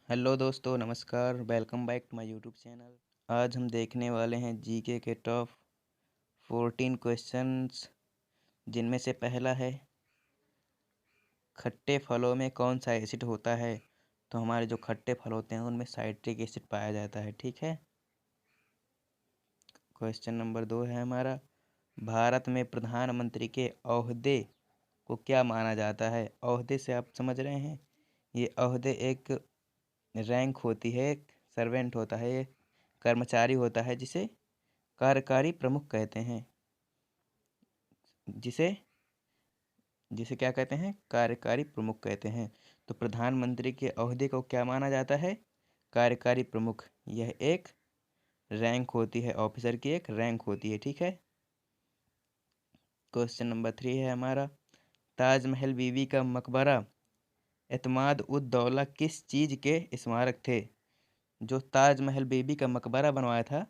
Hello दोस्तों, नमस्कार। Welcome back to my YouTube channel. आज हम देखने वाले हैं जीके के टॉप 14 क्वेश्चंस, जिनमें से पहला है खट्टे फलों में कौन सा एसिड होता है। तो हमारे जो खट्टे फल होते हैं उनमें साइट्रिक एसिड पाया जाता है। ठीक है। क्वेश्चन नंबर 2 है हमारा, भारत में प्रधानमंत्री के ओहदे को क्या माना जाता है। ओहदे से आप समझ रहे हैं, ये ओहदे एक रैंक होती है, एक सर्वेंट होता है, एक कर्मचारी होता है जिसे कार्यकारी प्रमुख कहते हैं। जिसे जिसे क्या कहते हैं, कार्यकारी प्रमुख कहते हैं। तो प्रधानमंत्री के ओहदे को क्या माना जाता है, कार्यकारी प्रमुख। यह एक रैंक होती है, ऑफिसर की एक रैंक होती है। ठीक है। क्वेश्चन नंबर 3 है हमारा, ताजमहल बीबी का मकबरा एतमाद उद दौला किस चीज़ के स्मारक थे। जो ताजमहल बीबी का मकबरा बनवाया था,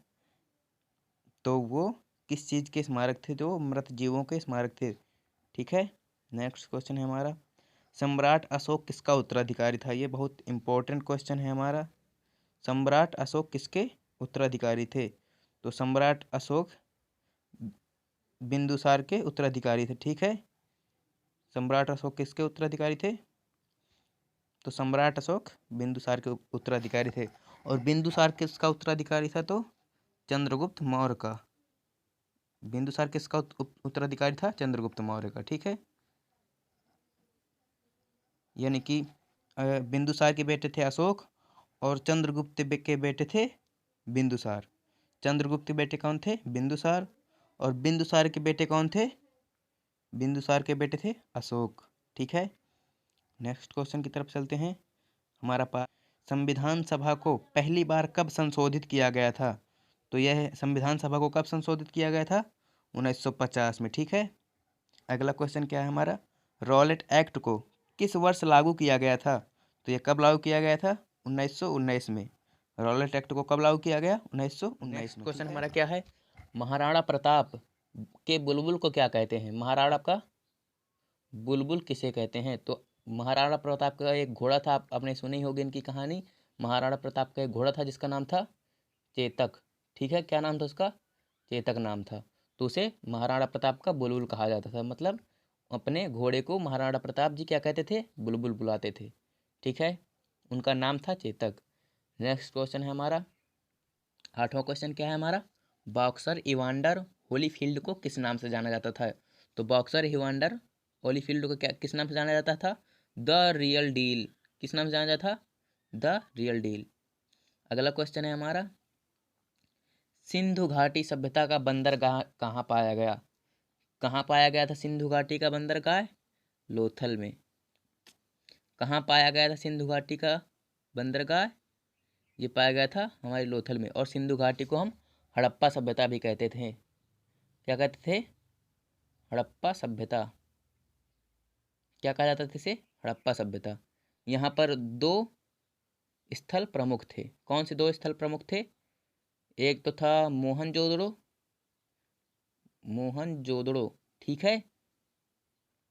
तो वो किस चीज़ के स्मारक थे, जो मृत जीवों के स्मारक थे। ठीक है। नेक्स्ट क्वेश्चन है हमारा, सम्राट अशोक किसका उत्तराधिकारी था। ये बहुत इंपॉर्टेंट क्वेश्चन है हमारा। सम्राट अशोक किसके उत्तराधिकारी थे। तो सम्राट अशोक बिंदुसार के उत्तराधिकारी थे। ठीक है। सम्राट अशोक किसके उत्तराधिकारी थे। तो सम्राट अशोक बिंदुसार के उत्तराधिकारी थे। और बिंदुसार किसका उत्तराधिकारी था, तो चंद्रगुप्त मौर्य का। बिंदुसार किसका उत्तराधिकारी था, चंद्रगुप्त मौर्य का। ठीक है। यानी कि बिंदुसार के बेटे थे अशोक और चंद्रगुप्त के बेटे थे बिंदुसार। चंद्रगुप्त के बेटे कौन थे, बिंदुसार। और बिंदुसार के बेटे कौन थे, बिंदुसार के बेटे थे अशोक। ठीक है। नेक्स्ट क्वेश्चन की तरफ चलते हैं। हमारा पास, संविधान सभा को पहली बार कब संशोधित किया गया था। तो यह संविधान सभा को कब संशोधित किया गया था, 1950 में। ठीक है। अगला क्वेश्चन क्या है हमारा, रॉलेट एक्ट को किस वर्ष लागू किया गया था। तो ये कब लागू किया गया था, 1919 में। रॉलेट एक्ट को कब लागू किया गया, 1919 में। क्वेश्चन हमारा क्या है, महाराणा प्रताप के बुलबुल को क्या कहते हैं। महाराणा का बुलबुल किसे कहते हैं। तो महाराणा प्रताप का एक घोड़ा था, आपने सुनी होगी इनकी कहानी। महाराणा प्रताप का एक घोड़ा था जिसका नाम था चेतक। ठीक है। क्या नाम था उसका, चेतक नाम था। तो उसे महाराणा प्रताप का बुलबुल कहा जाता था। मतलब अपने घोड़े को महाराणा प्रताप जी क्या कहते थे, बुलबुल बुलाते थे। ठीक है। उनका नाम था चेतक। नेक्स्ट क्वेश्चन है हमारा, 8वां क्वेश्चन क्या है हमारा, बॉक्सर इवांडर होलीफील्ड को किस नाम से जाना जाता था। तो बॉक्सर इवांडर होलीफील्ड को क्या किस नाम से जाना जाता था, द रियल डील। किस नाम से जाना जाता था, द रियल डील। अगला क्वेश्चन है हमारा, सिंधु घाटी सभ्यता का बंदरगाह कहाँ पाया गया। कहाँ पाया गया था सिंधु घाटी का बंदरगाह, लोथल में। कहाँ पाया गया था सिंधु घाटी का बंदरगाह, ये पाया गया था हमारे लोथल में। और सिंधु घाटी को हम हड़प्पा सभ्यता भी कहते थे। क्या कहते थे, हड़प्पा सभ्यता। क्या कहा जाता था इसे, हड़प्पा सभ्यता। यहाँ पर दो स्थल प्रमुख थे। कौन से दो स्थल प्रमुख थे, एक तो था मोहनजोदड़ो, मोहनजोदड़ो। ठीक है।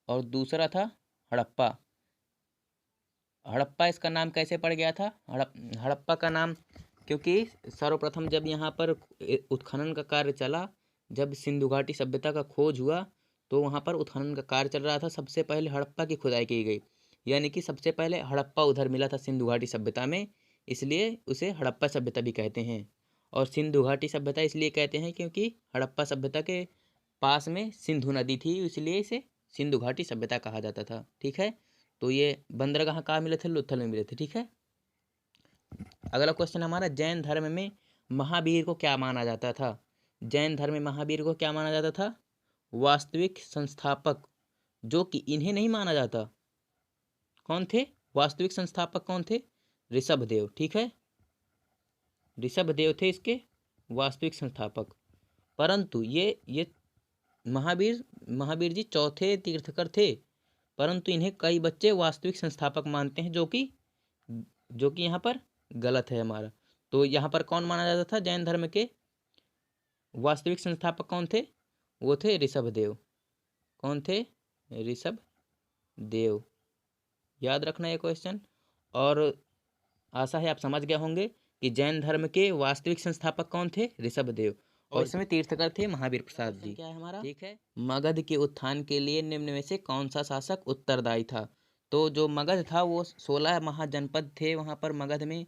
और दूसरा था हड़प्पा। हड़प्पा इसका नाम कैसे पड़ गया था, हड़प्पा का नाम, क्योंकि सर्वप्रथम जब यहाँ पर उत्खनन का कार्य चला, जब सिंधु घाटी सभ्यता का खोज हुआ, तो वहाँ पर उत्खनन का कार्य चल रहा था। सबसे पहले हड़प्पा की खुदाई की गई, यानी कि सबसे पहले हड़प्पा उधर मिला था सिंधु घाटी सभ्यता में, इसलिए उसे हड़प्पा सभ्यता भी कहते हैं। और सिंधु घाटी सभ्यता इसलिए कहते हैं क्योंकि हड़प्पा सभ्यता के पास में सिंधु नदी थी, इसलिए इसे सिंधु घाटी सभ्यता कहा जाता था। ठीक है। तो ये बंदरगाह कहाँ मिले थे, लोथल में मिले थे। ठीक है। अगला क्वेश्चन हमारा, जैन धर्म में महावीर को क्या माना जाता था। जैन धर्म में महावीर को क्या माना जाता था, वास्तविक संस्थापक। जो कि इन्हें नहीं माना जाता, कौन थे वास्तविक संस्थापक, कौन थे, ऋषभदेव। ठीक है। ऋषभदेव थे इसके वास्तविक संस्थापक। परंतु ये महावीर महावीर जी चौथे तीर्थकर थे, परंतु इन्हें कई बच्चे वास्तविक संस्थापक मानते हैं, जो कि यहाँ पर गलत है हमारा। तो यहाँ पर कौन माना जाता था जैन धर्म के वास्तविक संस्थापक, कौन थे, वो थे ऋषभदेव। कौन थे, ऋषभदेव। याद रखना ये क्वेश्चन। और आशा है आप समझ गए होंगे कि जैन धर्म के वास्तविक संस्थापक कौन थे, ऋषभदेव, और इसमें तीर्थकर थे महावीर प्रसाद जी। क्या है हमारा, ठीक है, मगध के उत्थान के लिए निम्न में से कौन सा शासक उत्तरदायी था। तो जो मगध था वो 16 महाजनपद थे वहाँ पर मगध में।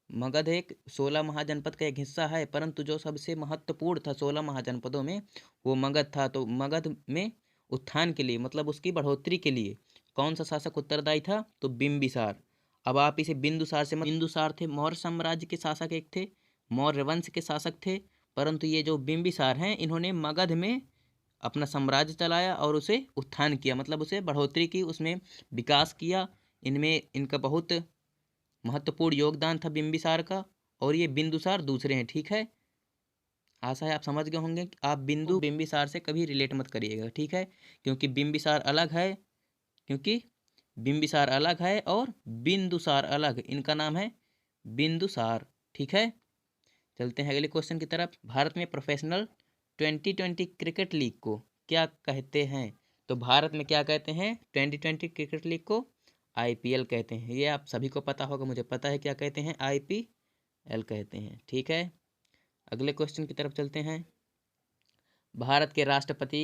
मगध एक 16 महाजनपद का एक हिस्सा है, परंतु जो सबसे महत्वपूर्ण था 16 महाजनपदों में वो मगध था। तो मगध में उत्थान के लिए मतलब उसकी बढ़ोतरी के लिए कौन सा शासक उत्तरदायी था, तो बिंबिसार। अब आप इसे बिंदुसार से बिंदुसार थे मौर्य साम्राज्य के शासक एक थे, मौर्य वंश के शासक थे, परंतु ये जो बिंबिसार हैं इन्होंने मगध में अपना साम्राज्य चलाया और उसे उत्थान किया, मतलब उसे बढ़ोतरी की, उसमें विकास किया। इनमें इनका बहुत महत्वपूर्ण योगदान था बिंबिसार का, और ये बिंदुसार दूसरे हैं, ठीक है। आशा है आप समझ गए होंगे कि आप बिंबिसार से कभी रिलेट मत करिएगा, ठीक है, क्योंकि बिंबिसार अलग है, क्योंकि बिंबिसार अलग है और बिंदुसार अलग, इनका नाम है बिंदुसार, ठीक है। चलते हैं अगले क्वेश्चन की तरफ। भारत में प्रोफेशनल 2020 क्रिकेट लीग को क्या कहते हैं। तो भारत में क्या कहते हैं 2020 क्रिकेट लीग को, आईपीएल कहते हैं। ये आप सभी को पता होगा, मुझे पता है क्या कहते हैं, आईपीएल कहते हैं, ठीक है। अगले क्वेश्चन की तरफ चलते हैं। भारत के राष्ट्रपति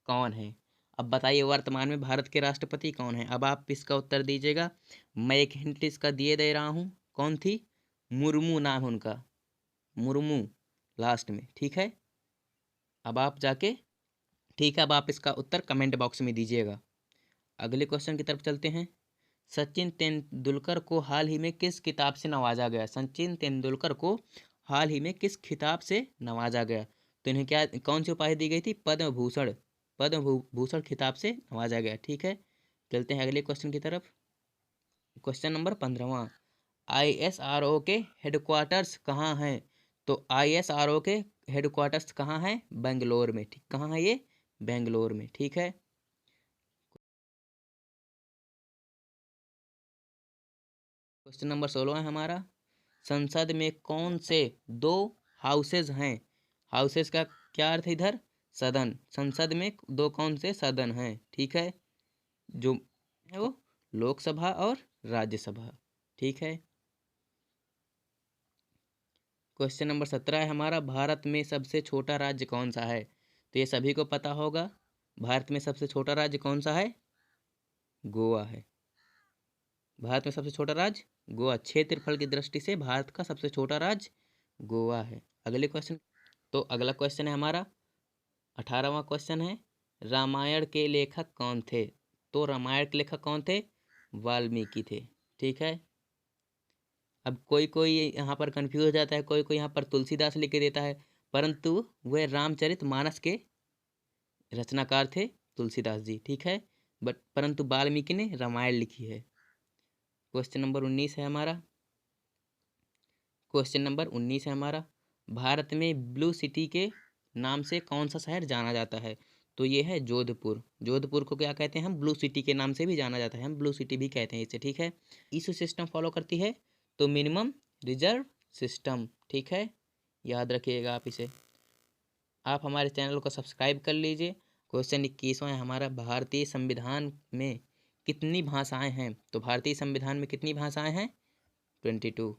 कौन है। अब बताइए वर्तमान में भारत के राष्ट्रपति कौन है। अब आप इसका उत्तर दीजिएगा। मैं एक हिंट इसका दिए दे रहा हूँ, कौन थी, मुर्मू नाम है उनका, मुर्मू लास्ट में, ठीक है। अब आप जाके, ठीक है, अब आप इसका उत्तर कमेंट बॉक्स में दीजिएगा। अगले क्वेश्चन की तरफ चलते हैं। सचिन तेंदुलकर को हाल ही में किस खिताब से नवाजा गया। सचिन तेंदुलकर को हाल ही में किस खिताब से नवाजा गया। तो इन्हें क्या, कौन सी उपाधि दी गई थी, पद्म भूषण, पद्म भूषण खिताब से नवाजा गया, ठीक है। चलते हैं अगले क्वेश्चन की तरफ। क्वेश्चन नंबर 15वां। ISRO के हेडक्वार्टर्स कहाँ हैं। तो ISRO के हेडक्वार्टर्स कहाँ हैं, बेंगलोर में, ठीक, कहाँ है ये, बेंगलोर में, ठीक है। क्वेश्चन नंबर 16 है हमारा। संसद में कौन से 2 हाउसेज हैं। हाउसेज का क्या अर्थ है इधर, सदन। संसद में 2 कौन से सदन हैं, ठीक है, जो है वो लोकसभा और राज्यसभा, ठीक है। क्वेश्चन नंबर 17 है हमारा। भारत में सबसे छोटा राज्य कौन सा है। तो ये सभी को पता होगा, भारत में सबसे छोटा राज्य कौन सा है, गोवा है। भारत में सबसे छोटा राज्य गोवा, क्षेत्रफल की दृष्टि से भारत का सबसे छोटा राज्य गोवा है। अगले क्वेश्चन, तो अगला क्वेश्चन है हमारा 18वां क्वेश्चन है। रामायण के लेखक कौन थे। तो रामायण के लेखक कौन थे, वाल्मीकि थे, ठीक है। अब कोई कोई यहाँ पर कंफ्यूज हो जाता है, कोई कोई यहाँ पर तुलसीदास लिख के देता है, परंतु वह रामचरितमानस के रचनाकार थे तुलसीदास जी, ठीक है, बट परंतु वाल्मीकि ने रामायण लिखी है। क्वेश्चन नंबर 19 है हमारा। क्वेश्चन नंबर 19 है हमारा। भारत में ब्लू सिटी के नाम से कौन सा शहर जाना जाता है। तो ये है जोधपुर। जोधपुर को क्या कहते हैं हम, ब्लू सिटी के नाम से भी जाना जाता है, हम ब्लू सिटी भी कहते हैं इसे, ठीक है। इशू सिस्टम फॉलो करती है, तो मिनिमम रिजर्व सिस्टम, ठीक है, याद रखिएगा आप इसे। आप हमारे चैनल को सब्सक्राइब कर लीजिए। क्वेश्चन 21वां है हमारा। भारतीय संविधान में कितनी भाषाएं हैं। तो भारतीय संविधान में कितनी भाषाएं हैं, 22।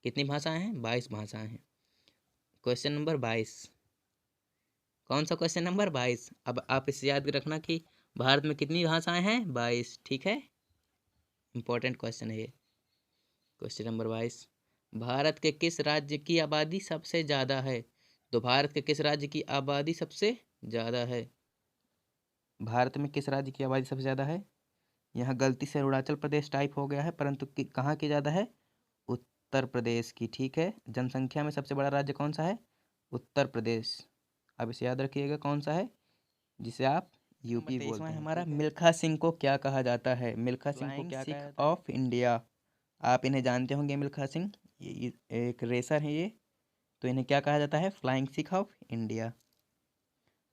कितनी भाषाएं हैं, 22 भाषाएं हैं। क्वेश्चन नंबर 22, कौन सा क्वेश्चन नंबर 22। अब आप इसे याद रखना कि भारत में कितनी भाषाएं हैं, 22, ठीक है, इंपॉर्टेंट क्वेश्चन है ये। क्वेश्चन नंबर 22, भारत के किस राज्य की आबादी सबसे ज़्यादा है। तो भारत के किस राज्य की आबादी सबसे ज़्यादा है। भारत में किस राज्य की आबादी सबसे ज़्यादा है। यहाँ गलती से अरुणाचल प्रदेश टाइप हो गया है, परंतु कहाँ की ज़्यादा है, उत्तर प्रदेश की, ठीक है। जनसंख्या में सबसे बड़ा राज्य कौन सा है, उत्तर प्रदेश। अब इसे याद रखिएगा कौन सा है, जिसे आप यूपी बोलते हैं। हमारा मिल्खा सिंह को क्या कहा जाता है। मिल्खा सिंह को क्या कहा जाता है, ऑफ इंडिया। आप इन्हें जानते होंगे, मिल्खा सिंह ये एक रेसर है ये, तो इन्हें क्या कहा जाता है, फ्लाइंग सिख ऑफ इंडिया।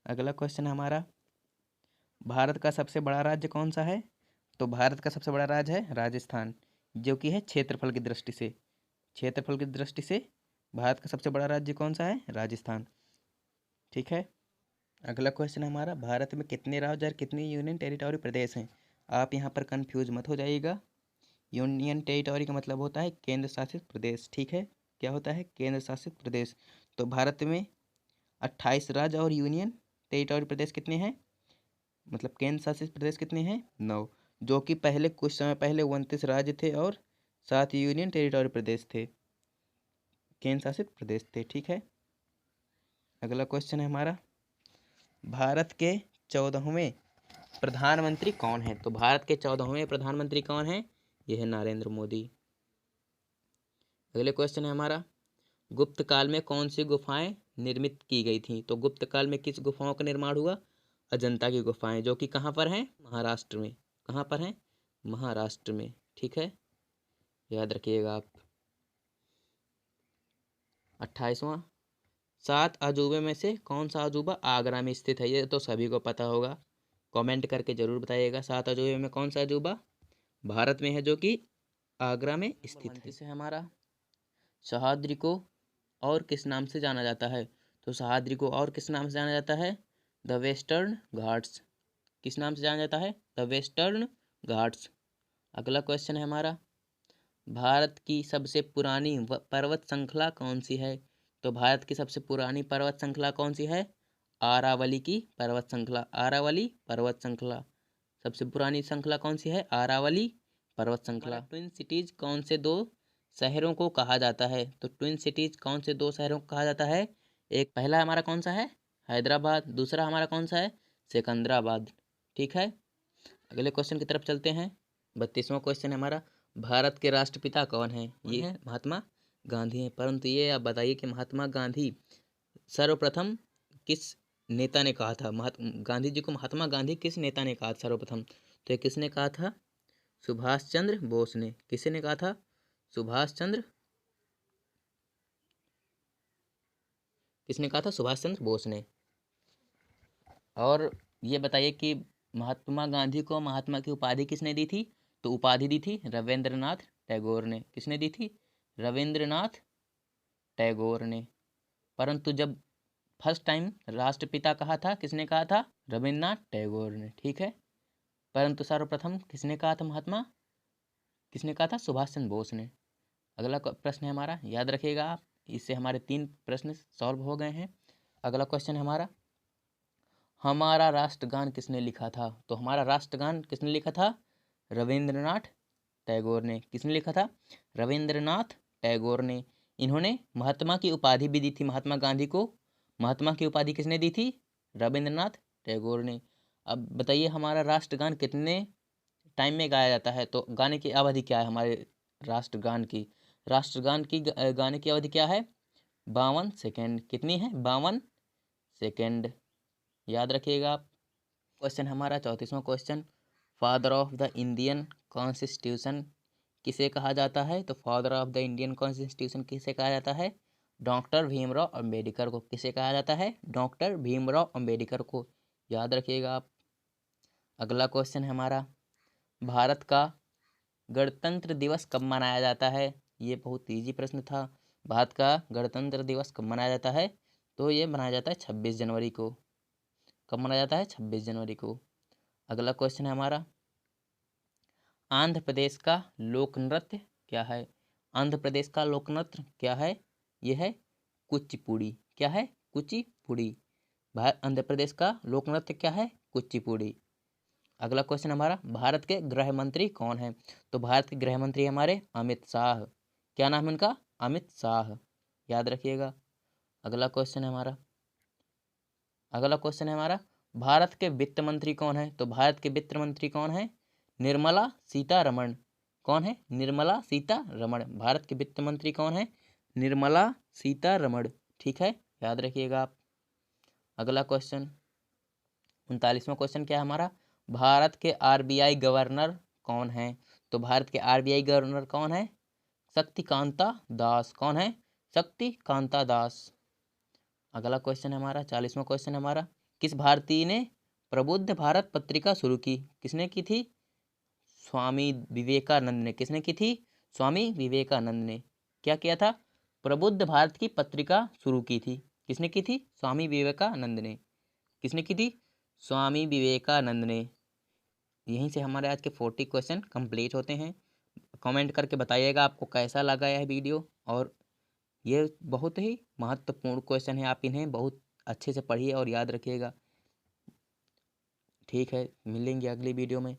अगला क्वेश्चन है हमारा। भारत का सबसे बड़ा राज्य कौन सा है। तो भारत का सबसे बड़ा राज्य है राजस्थान, जो कि है क्षेत्रफल की दृष्टि से। क्षेत्रफल की दृष्टि से भारत का सबसे बड़ा राज्य कौन सा है, राजस्थान, ठीक है। अगला क्वेश्चन है हमारा। भारत में कितने राज्य और कितनी यूनियन टेरिटोरी प्रदेश हैं। आप यहाँ पर कंफ्यूज मत हो जाइएगा, यूनियन टेरिटोरी का मतलब होता है केंद्र शासित प्रदेश, ठीक है। क्या होता है? केंद्र शासित प्रदेश। तो भारत में 28 राज्य और यूनियन टेरिटोरी प्रदेश कितने हैं? मतलब केंद्र शासित प्रदेश कितने हैं? 9, जो कि पहले कुछ समय पहले 29 राज्य थे और 7 यूनियन टेरिटोरी प्रदेश थे, केंद्र शासित प्रदेश थे, ठीक है। अगला क्वेश्चन है हमारा, भारत के 14वें प्रधानमंत्री कौन है? तो भारत के 14वें प्रधानमंत्री कौन है? यह है नरेंद्र मोदी। अगले क्वेश्चन है हमारा, गुप्त काल में कौन सी गुफाएं निर्मित की गई थी? तो गुप्त काल में किस गुफाओं का निर्माण हुआ? अजंता की गुफाएं, जो कि कहाँ पर हैं? महाराष्ट्र में। कहाँ पर हैं? महाराष्ट्र में, ठीक है, याद रखिएगा आप। 28वां, 7 अजूबे में से कौन सा अजूबा आगरा में स्थित है? ये तो सभी को पता होगा, कमेंट करके जरूर बताइएगा। 7 अजूबे में कौन सा अजूबा भारत में है जो कि आगरा में स्थित है? से हमारा, सह्याद्री को और किस नाम से जाना जाता है? तो सह्याद्री को और किस नाम से जाना जाता है? The western Ghats. किस नाम से जाना जाता है? The western Ghats. अगला क्वेश्चन है हमारा, भारत की सबसे पुरानी पर्वत श्रृंखला कौन सी है? तो भारत की सबसे पुरानी पर्वत श्रृंखला कौन सी है? आरावली की पर्वत श्रृंखला। आरावली पर्वत श्रृंखला सबसे पुरानी श्रृंखला कौन सी है? आरावली पर्वत श्रृंखला। ट्विन सिटीज कौन से दो शहरों को कहा जाता है? तो ट्विन सिटीज कौन से दो शहरों को कहा जाता है? एक पहला हमारा कौन सा है? हैदराबाद। दूसरा हमारा कौन सा है? सिकंदराबाद, ठीक है। अगले क्वेश्चन की तरफ चलते हैं। 32वां क्वेश्चन है हमारा, भारत के राष्ट्रपिता कौन है? ये है महात्मा गांधी हैं। परंतु ये आप बताइए कि महात्मा गांधी सर्वप्रथम किस नेता ने कहा था? गांधी जी को महात्मा गांधी किस नेता ने कहा सर्वप्रथम? तो ये किसने कहा था? सुभाष चंद्र बोस ने। किसने कहा था? सुभाष चंद्र, किसने कहा था? सुभाष चंद्र बोस ने। और ये बताइए कि महात्मा गांधी को महात्मा की उपाधि किसने दी थी? तो उपाधि दी थी रविंद्रनाथ टैगोर ने। किसने दी थी? रविंद्रनाथ टैगोर ने। परंतु जब फर्स्ट टाइम राष्ट्रपिता कहा था, किसने कहा था? रविंद्रनाथ टैगोर ने, ठीक है। परंतु सर्वप्रथम किसने कहा था? महात्मा, किसने कहा था? सुभाष चंद्र बोस ने। अगला प्रश्न है हमारा, याद रखिएगा आप, इससे हमारे 3 प्रश्न सॉल्व हो गए हैं। अगला क्वेश्चन है हमारा, हमारा राष्ट्रगान किसने लिखा था? तो हमारा राष्ट्रगान किसने लिखा था? रविंद्रनाथ टैगोर ने। किसने लिखा था? रविंद्रनाथ टैगोर ने। इन्होंने महात्मा की उपाधि भी दी थी महात्मा गांधी को। महात्मा की उपाधि किसने दी थी? रविंद्रनाथ टैगोर ने। अब बताइए हमारा राष्ट्रगान कितने टाइम में गाया जाता है? तो गाने की अवधि क्या है हमारे राष्ट्रगान की? राष्ट्रगान की गाने की अवधि क्या है? 52 सेकेंड। कितनी है? 52 सेकेंड, याद रखिएगा आप। क्वेश्चन हमारा 34वां question, father of the Indian constitution किसे कहा जाता है? तो father of the Indian constitution किसे कहा जाता है? डॉक्टर भीमराव अंबेडकर को। किसे कहा जाता है? डॉक्टर भीमराव अंबेडकर को, याद रखिएगा आप। अगला क्वेश्चन है हमारा, भारत का गणतंत्र दिवस कब मनाया जाता है? ये बहुत इजी प्रश्न था। भारत का गणतंत्र दिवस कब मनाया जाता है? तो ये मनाया जाता है 26 जनवरी को। कब मनाया जाता है? 26 जनवरी को। अगला क्वेश्चन है हमारा, आंध्र प्रदेश का लोक नृत्य क्या है? आंध्र प्रदेश का लोक नृत्य क्या है? यह है कुचिपुड़ी। क्या है? कुचिपुड़ी। आंध्र प्रदेश का लोक नृत्य क्या है? कुचिपुड़ी। अगला क्वेश्चन हमारा, भारत के गृह मंत्री कौन है? तो भारत के गृह मंत्री हमारे अमित शाह। क्या नाम है उनका? अमित शाह, याद रखिएगा। अगला क्वेश्चन है हमारा, भारत के वित्त मंत्री कौन है? तो भारत के वित्त मंत्री कौन है? निर्मला सीतारमण। कौन है? निर्मला सीतारमण। भारत के वित्त मंत्री कौन है? निर्मला सीतारमण, ठीक है, याद रखिएगा आप। अगला क्वेश्चन 39वां क्वेश्चन क्या है हमारा, भारत के आरबीआई गवर्नर कौन है? तो भारत के आरबीआई गवर्नर कौन है? शक्तिकांता दास। कौन है? शक्तिकांता दास। अगला क्वेश्चन है हमारा 40वां क्वेश्चन है हमारा, किस भारतीय ने प्रबुद्ध भारत पत्रिका शुरू की? किसने की थी? स्वामी विवेकानंद ने। किसने की थी? स्वामी विवेकानंद ने। क्या किया था? प्रबुद्ध भारत की पत्रिका शुरू की थी। किसने की थी? स्वामी विवेकानंद ने। किसने की थी? स्वामी विवेकानंद ने। यहीं से हमारे आज के 40 क्वेश्चन कंप्लीट होते हैं। कमेंट करके बताइएगा आपको कैसा लगा यह वीडियो। और ये बहुत ही महत्वपूर्ण क्वेश्चन है, आप इन्हें बहुत अच्छे से पढ़िए और याद रखिएगा। ठीक है, मिलेंगे अगली वीडियो में।